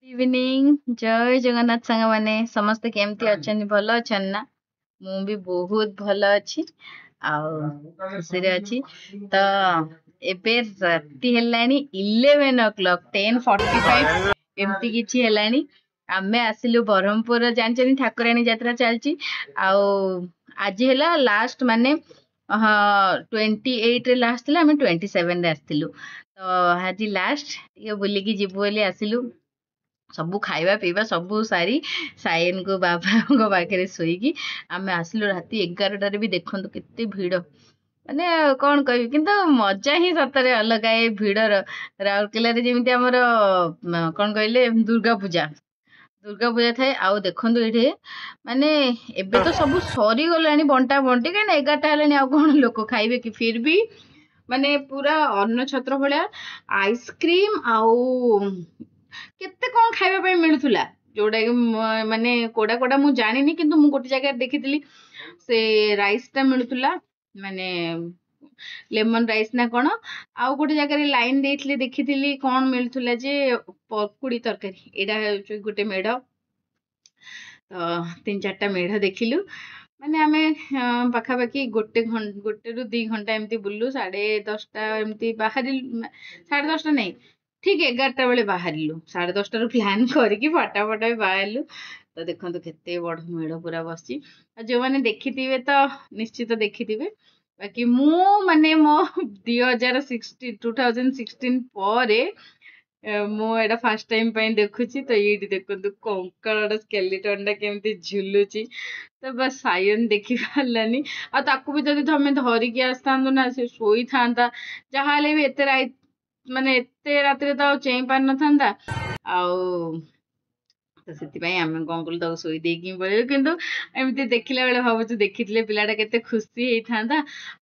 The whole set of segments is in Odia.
इवनिंग जय जगन्नाथ सांग माने समस्ते केमती अच्छा भल अच्छा ना मु भी बहुत भल अच्छी खुशी रे अच्छी तो एबे राति हेलानी 11 o'clock 10:45 एमती किछि हेलानी आमे आसिलु ब्रह्मपुर जानचनी ठाकुराणी यात्रा चलची आउ आज हेला लास्ट माने 28 रे लास्ट थिला आमे 27 रे आस्तिलु तो आज लास्ट ये बुलिकी जिबु बोली आसिलु ସବୁ ଖାଇବା ପିଇବା ସବୁ ସାରି ସାୟନ को बाबा पाखे ଶୋଇକି ଆମେ ଆସିଲୁ ରାତି 11टाରେ ବି ଦେଖନ୍ତୁ କେତେ ଭିଡ ମାନେ କଣ କହିବି କିନ୍ତୁ ମଜା ହିଁ ସତରେ ଅଲଗା ଏ ଭିଡର ରାଉରକେଲାରେ ଯେମିତି ଆମର କଣ କହିଲେ ଦୁର୍ଗା ପୂଜା ଥାଏ ଆଉ ଦେଖନ୍ତୁ ଏଠି ମାନେ ଏବେ ତ ସବୁ ସରିଗଲାଣି ବଣ୍ଟା ବଣ୍ଟି କାହିଁକି 11ଟା ହେଲାଣି ଆଉ କଣ ଲୋକ ଖାଇବେ କି ଫିର ବି ମାନେ ପୁରା ଅନ୍ନ ଛତ୍ର ଭଳିଆ ଆଇସ୍କ୍ରିମ ଆଉ କେତେ କଣ ଖାଇବା ପାଇଁ ମିଳୁଥିଲା ଯୋଉଟା କି ମାନେ କୋଡା ମୁଁ ଜାଣିନି କିନ୍ତୁ ମୁଁ ଗୋଟେ ଜାଗାରେ ଦେଖିଥିଲି ସେ ରାଇସ୍ ଟା ମିଳୁଥିଲା ମାନେ ଲେମନ ରାଇସ୍ ନା କଣ ଆଉ ଗୋଟେ ଜାଗାରେ ଲାଇନ ଦେଇଥିଲେ ଦେଖିଥିଲି କଣ ମିଳୁଥିଲା ଯେ ପକୁଡି ତରକାରୀ ଏଇଟା ହଉଛି ଗୋଟେ ମେଢ ତ 3-4ଟା ମେଢ ଦେଖିଲୁ ମାନେ ଆମେ ପାଖାପାଖି ଗୋଟେରୁ 2 ଘଣ୍ଟା ଏମିତି ବୁଲୁ 10:30 ଏମିତି ବାହାରିଲୁ 10:30 ନାଇଁ ठीक 11ଟା ବେଳେ ବାହାରିଲୁ 10:30ରୁ ପ୍ଲାନ୍ କରିକି ଫଟାଫଟ ବାହାରିଲୁ ତ ଦେଖନ୍ତୁ କେତେ ବଡ ମେଢ ପୁରା ବସିଛି ଆଉ ଯୋଉମାନେ ଦେଖିଥିବେ ତ ନିଶ୍ଚିତ ଦେଖିଥିବେ ବାକି ମୁଁ ମାନେ ମୋ 2016 ପରେ ମୁଁ ଏଇଟା ଫାଷ୍ଟ ଟାଇମ ପାଇଁ ଦେଖୁଛି ତ ଏଇଠି ଦେଖନ୍ତୁ କଙ୍କାଳର ସ୍କେଲିଟନ ଟା କେମିତି ଝୁଲୁଛି ତ ବାସ୍ ସାୟନ ଦେଖି ପାରିଲାନି ଆଉ ତାକୁ ବି ଯଦି ତମେ ଧରିକି ଆସିଥାନ୍ତୁ ନା ସେ ଶୋଇଥାନ୍ତା ଯାହାହେଲେ ବି ମାନେ ଏତେ ରାତିରେ ତ ଆଉ ଚେଇଁ ପାରିନଥାନ୍ତା ଆଉ ତ ସେଥିପାଇଁ ଆମେ କଣ କଲୁ ତାକୁ ଶୋଇ ଦେଇକି ପଳେଇଲୁ କିନ୍ତୁ ଏମିତି ଦେଖିଲା ବେଳେ ଭାବୁଛୁ ଦେଖିଥିଲେ ପିଲାଟା କେତେ ଖୁସି ହେଇଥାନ୍ତା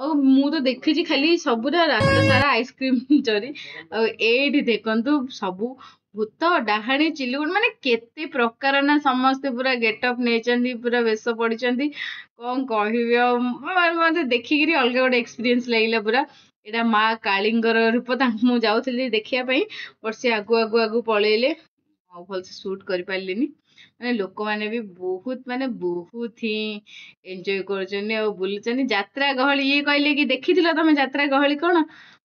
ଆଉ ମୁଁ ତ ଦେଖିଛି ଖାଲି ସବୁରା ରାସ୍ତା ସାରା ଆଇସ୍କ୍ରିମ ଚୋରି ଆଉ ଏଇଠି ଦେଖନ୍ତୁ ସବୁ ଭୂତ ଡାହାଣୀ ଚିଲୁଗୁଡ ମାନେ କେତେ ପ୍ରକାର ନା ସମସ୍ତେ ପୁରା ଗେଟଅପ୍ ନେଇଛନ୍ତି ପୁରା ବେଶ ପଡିଛନ୍ତି କଣ କହିବି ଆଉ ମତେ ଦେଖିକିରି ଅଲଗା ଗୋଟେ ଏକ୍ସପିରିଏନ୍ସ ଲାଗିଲା ପୁରା ଏଇଟା ମା କାଳୀଙ୍କର ରୂପ ତାଙ୍କୁ ମୁଁ ଯାଉଥିଲି ଦେଖିବା ପାଇଁ ବଟ ସେ ଆଗୁ ପଳେଇଲେ ଆଉ ଭଲସେ ସୁଟ କରିପାରିଲିନି ମାନେ ଲୋକମାନେ ବି ବହୁତ ହିଁ ଏନ୍ଜୟ କରୁଛନ୍ତି ଆଉ ବୁଲୁଛନ୍ତି ଯାତ୍ରା ଗହଳି ଇଏ କହିଲେ କି ଦେଖିଥିଲ ତମେ ଯାତ୍ରା ଗହଳି କଣ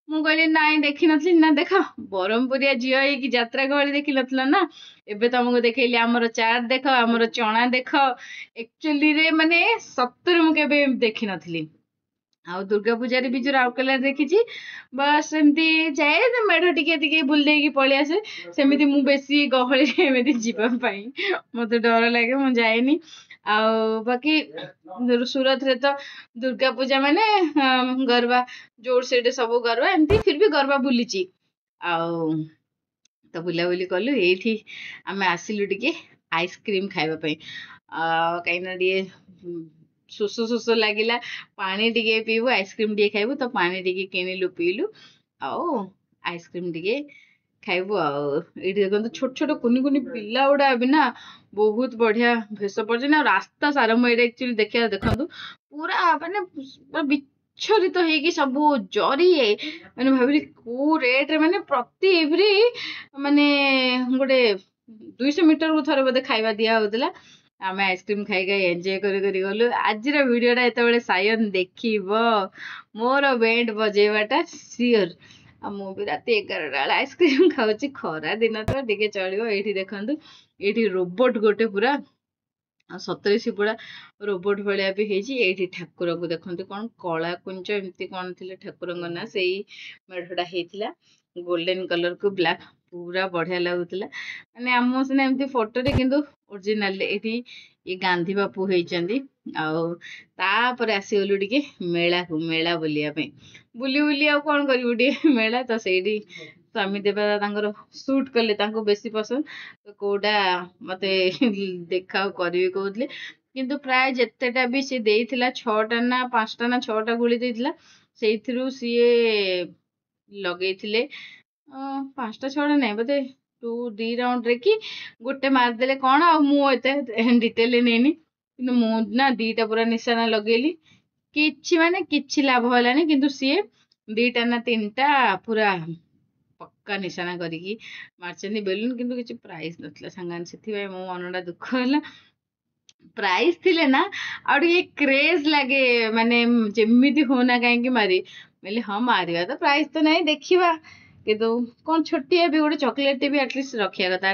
ମୁଁ କହିଲି ନାଇଁ ଦେଖିନଥିଲି ନା ଦେଖ ବ୍ରହ୍ମପୁରିଆ ଝିଅ ହେଇକି ଯାତ୍ରା ଗହଳି ଦେଖିନଥିଲ ନା ଏବେ ତମକୁ ଦେଖେଇଲି ଆମର ଚାଟ ଦେଖ ଆମର ଚଣା ଦେଖ ଆକ୍ଚୁଆଲିରେ ମାନେ ସତରେ ମୁଁ କେବେ ଦେଖିନଥିଲି ଆଉ ଦୁର୍ଗା ପୂଜାରେ ବି ଯୋଉ ରାଉରକେଲାରେ ଦେଖିଛି ବାସ୍ ଏମିତି ଯାଏ ମେଢ ଟିକେ ଟିକେ ବୁଲି ଦେଇକି ପଳେଇ ଆସେ ସେମିତି ମୁଁ ବେଶୀ ଗହଳିରେ ଏମିତି ଯିବା ପାଇଁ ମତେ ଡର ଲାଗେ ମୁଁ ଯାଏନି ଆଉ ବାକି ସୁରତରେ ତ ଦୁର୍ଗା ପୂଜା ମାନେ ଗରବା ଯୋର ସେଠି ସବୁ ଗରବା ଏମିତି ଫିର ବି ଗରବା ବୁଲିଛି ଆଉ ତ ବୁଲାବୁଲି କଲୁ ଏଇଠି ଆମେ ଆସିଲୁ ଟିକେ ଆଇସ୍କ୍ରିମ ଖାଇବା ପାଇଁ କାହିଁକିନା ଟିକେ ଶୋଷ ଲାଗିଲା ପାଣି ଟିକେ ପିଇବୁ ଆଇସ୍କ୍ରିମ ଟିକେ ଖାଇବୁ ତ ପାଣି ଟିକେ କିଣିଲୁ ପିଇଲୁ ଆଉ ଆଇସ୍କ୍ରିମ ଟିକେ ଖାଇବୁ ଆଉ ଏଇଠି ଦେଖନ୍ତୁ ଛୋଟ ଛୋଟ କୁନି ପିଲା ଗୁଡା ବି ନା ବହୁତ ବଢିଆ ଭେଷ ପଡୁଛନ୍ତି ଆଉ ରାସ୍ତା ସାରା ମୁଁ ଏଇଟା ଆକ୍ଚୁଆଲି ଦେଖିବା ଦେଖନ୍ତୁ ପୁରା ମାନେ ବିଚ୍ଛରିତ ହେଇକି ସବୁ ଜରି ମାନେ ଭାବିଲି କୋଉ ରେଟରେ ମାନେ ପ୍ରତି ଏଭ୍ରି ମାନେ ଗୋଟେ 200 ମିଟରକୁ ଥରେ ବୋଧେ ଖାଇବା ଦିଆ ହଉଥିଲା ଆମେ ଆଇସ୍କ୍ରିମ ଖାଇ ଏନ୍ଜୟ କରି ଗଲୁ ଆଜିର ଭିଡିଓଟା ଯେତେବେଳେ ସାୟନ ଦେଖିବ ମୋର ବେଣ୍ଡ ବଜେଇବାଟା ସିଓର ଆଉ ମୁଁ ବି ରାତି 11ଟା ବେଳେ ଆଇସ୍କ୍ରିମ ଖାଉଛି ଖରା ଦିନ ତ ଟିକେ ଚଳିବ ଏଇଠି ଦେଖନ୍ତୁ ଏଇଠି ରୋବଟ ଗୋଟେ ପୁରା ଆଉ ସତରେ ସେ ପୁରା ରୋବଟ ଭଳିଆ ବି ହେଇଛି ଏଇଠି ଠାକୁରଙ୍କୁ ଦେଖନ୍ତୁ କଣ କଳା କୁଞ୍ଜ ଏମିତି କଣ ଥିଲେ ଠାକୁରଙ୍କ ନା ସେଇ ମେଢଟା ହେଇଥିଲା ଗୋଲ୍ଡେନ କଲର କୁ ବ୍ଲାକ୍ ପୁରା ବଢିଆ ଲାଗୁଥିଲା ମାନେ ଆମ ସିନା ଏମିତି ଫଟୋରେ କିନ୍ତୁ ଓରିଜିନାଲ ଏଇଠି ଇଏ ଗାନ୍ଧୀ ବାପୁ ହେଇଛନ୍ତି ଆଉ ତାପରେ ଆସିଗଲୁ ଟିକେ ମେଳା ବୁଲିବା ପାଇଁ ବୁଲି ଆଉ କଣ କରିବୁ ଟିକେ ମେଳା ତ ସେଇଠି ସ୍ୱାମୀ ଦେବା ତାଙ୍କର ସୁଟ କଲେ ତାଙ୍କୁ ବେଶୀ ପସନ୍ଦ ତ କୋଉଟା ମତେ ଦେଖାଉ କରିବି କହୁଥିଲେ କିନ୍ତୁ ପ୍ରାୟ ଯେତେଟା ବି ସେ ଦେଇଥିଲା 6ଟା ନା 5ଟା ନା 6ଟା ଗୁଳି ଦେଇଥିଲା ସେଇଥିରୁ ସିଏ ଲଗେଇଥିଲେ 5ଟା 6ଟା ନାଇଁ ବୋଧେ 2 ରାଉଣ୍ଡରେ କି ଗୋଟେ ମାରିଦେଲେ କଣ ଆଉ ମୁଁ ଏତେ ଡିଟେଲ ନେଇନି କିନ୍ତୁ ମୁଁ ନା 2ଟା ପୁରା ନିଶାନା ଲଗେଇଲି କିଛି ଲାଭ ହେଲାନି କିନ୍ତୁ ସିଏ 2ଟା ନା 3ଟା ପୁରା ପକ୍କା ନିଶାନା କରିକି ମାରିଛନ୍ତି ବେଲୁନ, କିନ୍ତୁ କିଛି ପ୍ରାଇସ୍ ନଥିଲା ସାଙ୍ଗମାନେ, ସେଥିପାଇଁ ମୋ ମନଟା ଦୁଃଖ ହେଲା। ପ୍ରାଇସ୍ ଥିଲେ ନା ଆଉ ଟିକେ କ୍ରେଜ୍ ଲାଗେ, ମାନେ ଯେମିତି ହଉନା କାହିଁକି ମାରି ବୋଇଲେ ହଁ ମାରିବା ତ, ପ୍ରାଇସ୍ ତ ନାହିଁ ଦେଖିବା, କିନ୍ତୁ କ'ଣ ଛୋଟିଆ ବି ଗୋଟେ ଚକୋଲେଟ୍ ବି ଆଟଲିଷ୍ଟ ରଖିବା କଥା।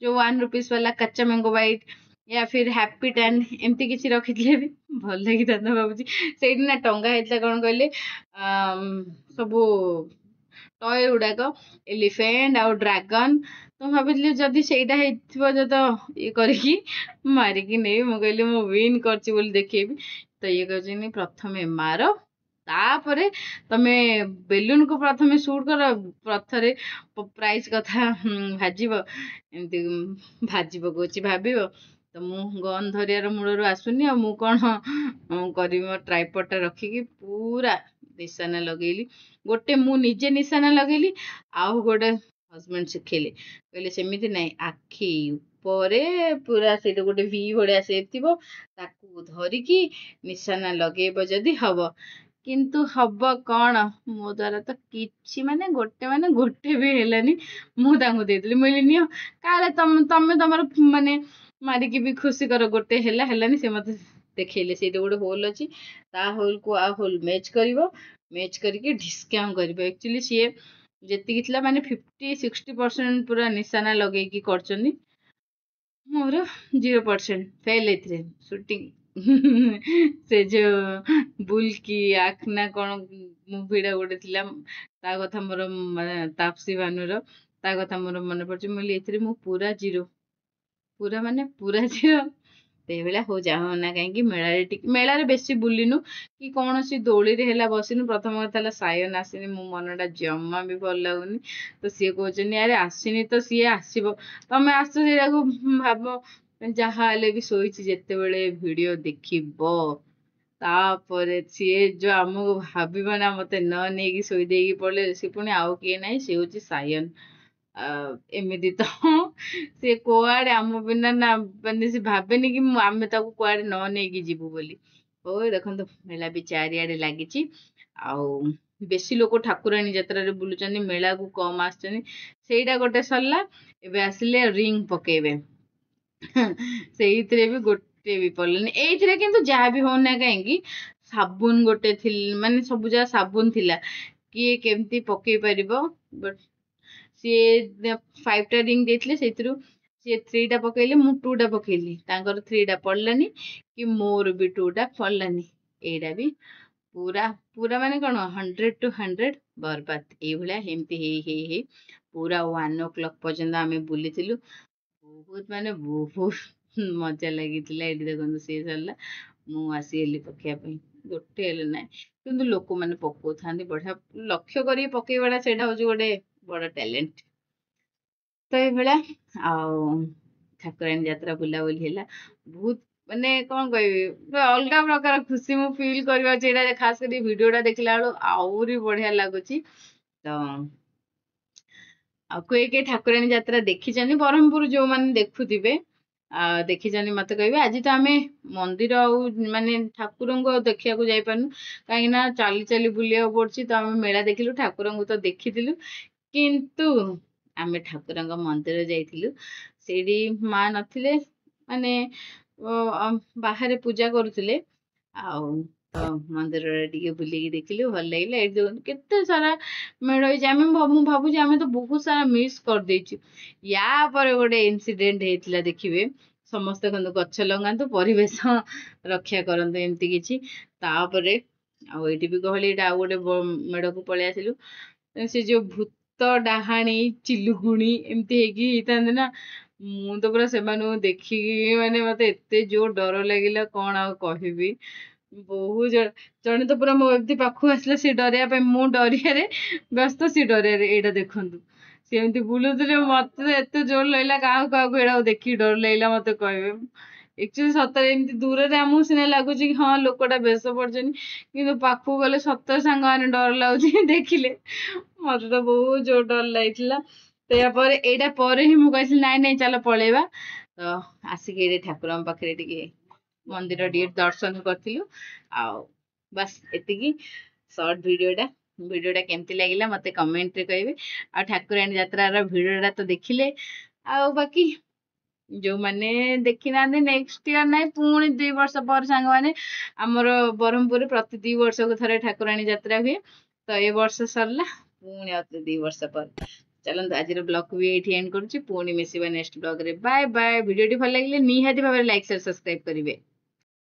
ଯୋଉ 1 rupees ବାଲା କଚ୍ଚା ମ୍ୟାଙ୍ଗୋ ବାଇଟ୍ या फिर हैप्पी टैन एमती किसी रखिଥିଲେ ବି ଭଲ ଲାଗିଥାନ୍ତା ଭାବୁଛି। ସେଇଠି ନା ଟଙ୍ଗା ହେଇଥିଲା କ'ଣ କହିଲେ, ସବୁ ଟୟ ଗୁଡ଼ାକ ଏଲିଫେଣ୍ଟ ଆଉ ଡ୍ରାଗନ। ତ ଭାବିଥିଲି ଯଦି ସେଇଟା ହେଇଥିବ ତ ଇଏ କରିକି ମାରିକି ନେବି। ମୁଁ କହିଲି ମୁଁ ୱିନ୍ କରିଛି ବୋଲି ଦେଖେଇବି। ତ ଇଏ କହିଛନ୍ତି ପ୍ରଥମେ ମାର, ତାପରେ ତମେ ବେଲୁନକୁ ପ୍ରଥମେ ସୁଟ୍ କର, ପଛରେ ପ୍ରାଇସ୍ କଥା ଭାଜିବ। ଏମିତି ଭାଜି ପକଉଛି ଭାବିବ। ତ ମୁଁ ଗନ୍ ଧରିବାର ମୂଳରୁ ଆସୁନି, ଆଉ ମୁଁ କ'ଣ କରିବି? ମୋ ଟ୍ରାଇପଡ଼୍ଟା ରଖିକି ପୁରା ନିଶାନା ଲଗେଇଲି। ଗୋଟେ ମୁଁ ନିଜେ ନିଶାନା ଲଗେଇଲି, ଆଉ ଗୋଟେ ହଜବେଣ୍ଡ ଶିଖେଇଲେ, କହିଲେ ସେମିତି ନାହିଁ, ଆଖି ଉପରେ ପୁରା ସେଇଟା ଗୋଟେ ଭି ଭଳିଆ ସେପ୍ ଥିବ, ତାକୁ ଧରିକି ନିଶାନା ଲଗେଇବ ଯଦି ହବ। କିନ୍ତୁ ହବ କ'ଣ? ମୋ ଦ୍ୱାରା ତ କିଛି ଗୋଟେ ବି ହେଲାନି। ମୁଁ ତାଙ୍କୁ ଦେଇଥିଲି, ମୁଁ କହିଲି ନିଅ, କାଳେ ତମେ ତମର ମାନେ ମାରିକି ବି ଖୁସି କର। ଗୋଟେ ହେଲାନି, ସେ ମତେ ଦେଖେଇଲେ ସେଇଟା ଗୋଟେ ହୋଲ୍ ଅଛି, ତା ହୋଲ୍କୁ ଆଉ ହୋଲ୍ ମ୍ୟାଚ୍ କରିବ, ମ୍ୟାଚ୍ କରିକି ଡିସ୍କାଉଣ୍ଟ କରିବ। ଆକ୍ଚୁଆଲି ସିଏ ଯେତିକି ଥିଲା ମାନେ 50-60% ପୁରା ନିଶାନା ଲଗେଇକି କରିଛନ୍ତି। ମୋର 0% ଫେଲ୍ ଏଥିରେ ସୁଟିଂ। ସେ ଯୋଉ ବୁଲ୍କି ଆଖ୍ ନା କ'ଣ ମୁଭିଟା ଗୋଟେ ଥିଲା, ତା କଥା ମୋର ମାନେ ତାପସୀ ବାନୁର, ତା କଥା ମୋର ମନେ ପଡୁଛି। ମୁଁ କହିଲି ଏଥିରେ ମୁଁ ପୁରା ଜିରୋ, ପୁରା ଜିରୋ। ସେଇଭଳିଆ ହଉ ଯାହା ନା କାହିଁକି ମେଳାରେ ବେଶୀ ବୁଲିନୁ କି କୌଣସି ଦୋଳିରେ ହେଲା ବସିନୁ। ପ୍ରଥମ କଥା ହେଲା ସାୟନ ଆସିନି, ମୋ ମନଟା ଜମା ବି ଭଲ ଲାଗୁନି। ତ ସିଏ କହୁଛନ୍ତି ଆରେ ଆସିନି ତ ସିଏ ଆସିବ, ତମେ ଆସୁଛ ସେଇଟାକୁ ଭାବ। ଯାହା ହେଲେ ବି ଶୋଇଛି ଯେତେବେଳେ ଭିଡ଼ିଓ ଦେଖିବ, ତାପରେ ସିଏ ଯୋଉ ଆମକୁ ଭାବିବ ନା ମତେ ନ ନେଇକି ଶୋଇ ଦେଇକି ପଳେଇଲେ, ସେ ପୁଣି ଆଉ କିଏ ନାହିଁ, ସେ ହଉଛି ସାୟନ। ଏମିତି ତ ସେ କୁଆଡେ ଆମ ବିନା ନା, ମାନେ ସେ ଭାବେନି କି ଆମେ ତାକୁ କୁଆଡେ ନ ନେଇକି ଯିବୁ ବୋଲି। ହଉ ଦେଖନ୍ତୁ ମେଳା ବି ଚାରିଆଡେ ଲାଗିଛି, ଆଉ ବେଶୀ ଲୋକ ଠାକୁରାଣୀ ଯାତ୍ରାରେ ବୁଲୁଛନ୍ତି, ମେଳାକୁ କମ୍ ଆସିଛନ୍ତି। ସେଇଟା ଗୋଟେ ସରିଲା, ଏବେ ଆସିଲେ ରିଙ୍ଗ ପକେଇବେ। ସେଇଥିରେ ବି ଗୋଟେ ବି ପଡ଼ିଲାନି। ଏଇଥିରେ କିନ୍ତୁ ଯାହା ବି ହଉନା କାହିଁକି ସାବୁନ ଗୋଟେ ଥିଲା, ମାନେ ସବୁ ଯାହା ସାବୁନ ଥିଲା, କିଏ କେମିତି ପକେଇ ପାରିବ। ବଟ୍ ସିଏ 5ଟା ରିଙ୍ଗ ଦେଇଥିଲେ, ସେଇଥିରୁ ସିଏ 3ଟା ପକେଇଲେ, ମୁଁ 2ଟା ପକେଇଲି, ତାଙ୍କର 3ଟା ପଡ଼ିଲାନି କି ମୋର ବି 2ଟା ପଡ଼ିଲାନି। ଏଇଟା ବି ପୁରା ମାନେ କ'ଣ 100 to 100 ବର୍ବାଦ। ଏଇଭଳିଆ ଏମିତି ହେଇ ପୁରା 1 o'clock ପର୍ଯ୍ୟନ୍ତ ଆମେ ବୁଲିଥିଲୁ। ବହୁତ ମଜା ଲାଗିଥିଲା। ଏଠି ଦେଖନ୍ତୁ ସିଏ ସରିଲା, ମୁଁ ଆସିଗଲି ପକେଇବା ପାଇଁ, ଗୋଟେ ହେଲେ ନାହିଁ। କିନ୍ତୁ ଲୋକମାନେ ପକଉଥାନ୍ତି ବଢିଆ, ଲକ୍ଷ୍ୟ କରିକି ପକେଇବାଟା ସେଇଟା ହଉଛି ଗୋଟେ ବଡ ଟ୍ୟାଲେଣ୍ଟ। ତ ଏଇଭଳିଆ ଆଉ ଠାକୁରାଣୀ ଯାତ୍ରା ବୁଲାବୁଲି ହେଲା। ବହୁତ ମାନେ କ'ଣ କହିବି, ଅଲଗା ପ୍ରକାର ଖୁସି ମୁଁ ଫିଲ୍ କରିପାରୁଛି। ଏଇଟା ଖାସ କରି ଭିଡିଓଟା ଦେଖିଲା ବେଳୁ ଆହୁରି ବଢିଆ ଲାଗୁଛି। ତ ଆଉ କିଏ ଠାକୁରାଣୀ ଯାତ୍ରା ଦେଖିଛନ୍ତି ବ୍ରହ୍ମପୁର, ଯୋଉମାନେ ଦେଖୁଥିବେ ଦେଖିଛନ୍ତି ମତେ କହିବେ। ଆଜି ତ ଆମେ ମନ୍ଦିର ଆଉ ମାନେ ଠାକୁରଙ୍କୁ ଆଉ ଦେଖିବାକୁ ଯାଇପାରୁନୁ, କାହିଁକି ନା ଚାଲି ଚାଲି ବୁଲିବାକୁ ପଡୁଛି। ତ ଆମେ ମେଳା ଦେଖିଲୁ, ଠାକୁରଙ୍କୁ ତ ଦେଖିଥିଲୁ, କିନ୍ତୁ ଆମେ ଠାକୁରଙ୍କ ମନ୍ଦିର ଯାଇଥିଲୁ। ସେଇଠି ମା ନଥିଲେ, ମାନେ ବାହାରେ ପୂଜା କରୁଥିଲେ, ଆଉ ମନ୍ଦିରରେ ଟିକେ ବୁଲିକି ଦେଖିଲୁ, ଭଲ ଲାଗିଲା। ଏଠି ଦେଖନ୍ତୁ କେତେ ସାରା ମେଢ ହେଇଛି। ମୁଁ ଭାବୁଛି ଆମେ ତ ବହୁତ ସାରା ମିସ୍ କରିଦେଇଛୁ। ୟା ପରେ ଗୋଟେ ଇନସିଡେଣ୍ଟ ହେଇଥିଲା, ଦେଖିବେ ସମସ୍ତେ କିନ୍ତୁ ଗଛ ଲଗାନ୍ତୁ, ପରିବେଶ ରକ୍ଷା କରନ୍ତୁ, ଏମିତି କିଛି। ତାପରେ ଆଉ ଏଇଠି ବି ଗହଳି, ଏଇଟା ଆଉ ଗୋଟେ ମେଢକୁ ପଳେଇ ଆସିଲୁ। ସେ ଯୋଉ ଭୂତ ଡାହାଣୀ ଚିଲୁଗୁଣି ଏମିତି ହେଇକି ହେଇଥାନ୍ତି ନା, ମୁଁ ତ ପୁରା ସେମାନଙ୍କୁ ଦେଖିକି ମାନେ ମତେ ଏତେ ଜୋର ଡର ଲାଗିଲା, କ'ଣ ଆଉ କହିବି। ବହୁତ ଜଣେ ତ ପୁରା ମୋ ଏମିତି ପାଖକୁ ଆସିଲା, ସେ ଡରିବା ପାଇଁ, ମୁଁ ଡରିଆରେ ବ୍ୟସ୍ତ, ସେ ଡରିଆରେ। ଏଇଟା ଦେଖନ୍ତୁ ସେ ଏମିତି ବୁଲୁଥିଲେ, ମତେ ତ ଏତେ ଜୋର ଲାଗିଲା, କାହାକୁ ଏଇଟା ଦେଖିକି ଡର ଲାଗିଲା ମତେ କହିବେ। ଆକ୍ଚୁଆଲି ସତରେ ଏମିତି ଦୂରରେ ଆମକୁ ସିନା ଲାଗୁଛି କି ହଁ ଲୋକଟା ବେଶ ପଡିଛନ୍ତି, କିନ୍ତୁ ପାଖକୁ ଗଲେ ସତରେ ସାଙ୍ଗମାନେ ଡର ଲାଗୁଛି ଦେଖିଲେ। ମତେ ତ ବହୁତ ଜୋର ଡର ଲାଗିଥିଲା। ତ ପରେ ଏଇଟା ପରେ ହିଁ ମୁଁ କହିଥିଲି ନାଇଁ ଚାଲ ପଳେଇବା। ତ ଆସିକି ଏଇଠି ଠାକୁରଙ୍କ ପାଖରେ ଟିକେ ମନ୍ଦିର ଟିକେ ଦର୍ଶନ କରିଥିଲୁ। ଆଉ ବାସ୍ ଏତିକି ସର୍ଟ ଭିଡିଓଟା। भिडियोटा केमती लगिला मते कमेंट रे कहबे आ ठाकुराणी यात्रा भिडियोटा तो देखिले आ बाकी जो माने देखी ना नेक्स्ट ईयर ना पुणी 2 वर्ष पर सांग माने आमर ब्रह्मपुर प्रति 2 वर्ष को थरे ठाकुराणी यात्रा हुए तो ए वर्ष सरला पुणी आते 2 वर्ष पर चलते आज ब्लॉग को भी ये एंड करुच्ची पुणी मिसिबा नेक्स्ट ब्लॉग रे बाय बाय वीडियो भल लगे निहाती भाव लाइक शेयर सब्सक्राइब करेंगे।